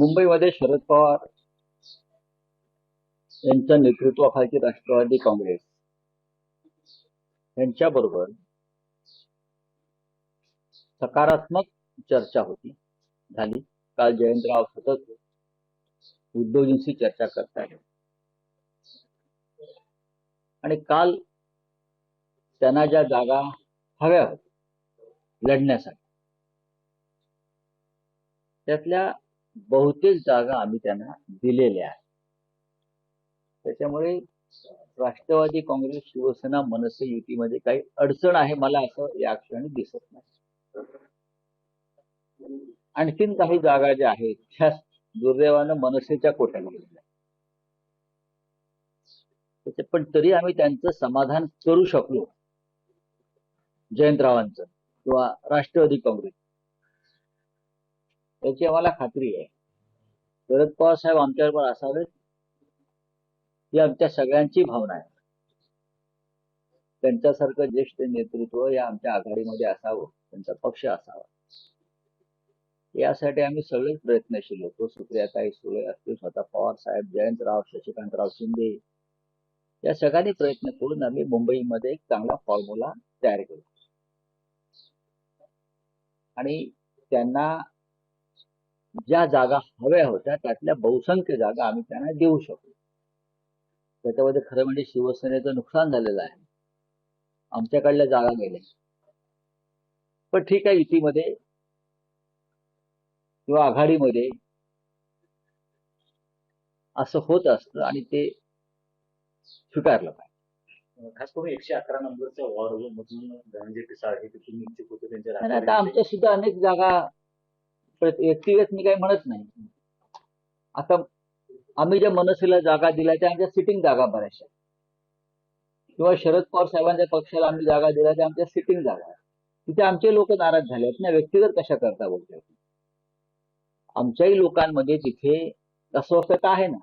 मुंबईमध्ये शरद पवार यांच्या नेतृत्वाखालची राष्ट्रवादी काँग्रेस यांच्याबरोबर सकारात्मक चर्चा झाली. काल जयंतराव सतत उद्धवजींशी चर्चा करतायत आणि काल त्यांना ज्या जागा हव्या होत्या लढण्यासाठी त्यातल्या बहुतेक जागा आम्ही त्यांना दिलेल्या आहेत. त्याच्यामुळे राष्ट्रवादी काँग्रेस शिवसेना मनसे युतीमध्ये काही अडचण आहे मला असं या क्षणी दिसत नाही. आणखीन काही जागा ज्या आहेत त्या दुर्दैवानं मनसेच्या कोट्यात गेल्या. पण तरी आम्ही त्यांचं समाधान करू शकलो. जयंतरावांचं किंवा राष्ट्रवादी काँग्रेस याची आम्हाला खात्री आहे. शरद पवार साहेब आमच्याबरोबर असावेत ही आमच्या सगळ्यांची भावना आहे. त्यांच्यासारखं ज्येष्ठ नेतृत्व या आमच्या आघाडीमध्ये असावं, त्यांचा पक्ष असावा यासाठी आम्ही सगळेच प्रयत्नशील होतो. सुप्रियाताई सुळे असतील, स्वतः पवार साहेब, जयंतराव, शशिकांतराव शिंदे या सगळ्यांनी प्रयत्न करून आम्ही मुंबईमध्ये एक चांगला फॉर्म्युला तयार केला आणि त्यांना ज्या जागा हव्या होत्या त्यातल्या बहुसंख्य जागा आम्ही त्यांना देऊ शकतो. त्याच्यामध्ये खरं म्हणजे शिवसेनेचं नुकसान झालेलं आहे. आमच्याकडल्या जागा गेल्या. पण ठीक आहे, युतीमध्ये किंवा आघाडीमध्ये असं होत असतं आणि ते स्वीकारलं पाहिजे. खास करून 111 नंबरच्या वॉर मधून धनंजय पिसाळ हे तुम्ही इच्छुक होते त्यांच्या आता आमच्या सुद्धा अनेक जागा व्यक्तिगत मी काही म्हणत नाही. आता आम्ही ज्या मनसेला जागा दिल्या त्या आमच्या सिटिंग जागा बऱ्याचशा, किंवा शरद पवार साहेबांच्या पक्षाला आम्ही जागा दिल्या त्या आमच्या सिटिंग जागा. तिथे आमचे लोक नाराज झाले आहेत ना. व्यक्तिगत कशा करता बोलतोय. आमच्याही लोकांमध्ये तिथे अस्वस्थता आहे ना.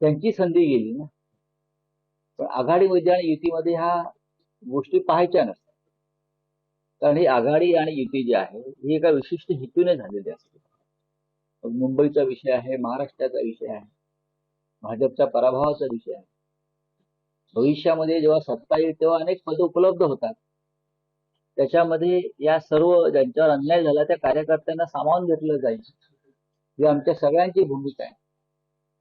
त्यांची संधी गेली ना. पण आघाडीमध्ये आणि युतीमध्ये ह्या गोष्टी पाहायच्या नसतात. कारण ही आघाडी आणि युती जी आहे ही एका विशिष्ट हेतूने झालेली असते. मुंबईचा विषय आहे, महाराष्ट्राचा विषय आहे, भाजपच्या पराभवाचा विषय आहे. भविष्यामध्ये जेव्हा सत्ता येईल तेव्हा अनेक पद उपलब्ध होतात. त्याच्यामध्ये या सर्व ज्यांच्यावर अन्याय झाला त्या कार्यकर्त्यांना सामावून घेतलं जाईल ही आमच्या सगळ्यांची भूमिका आहे.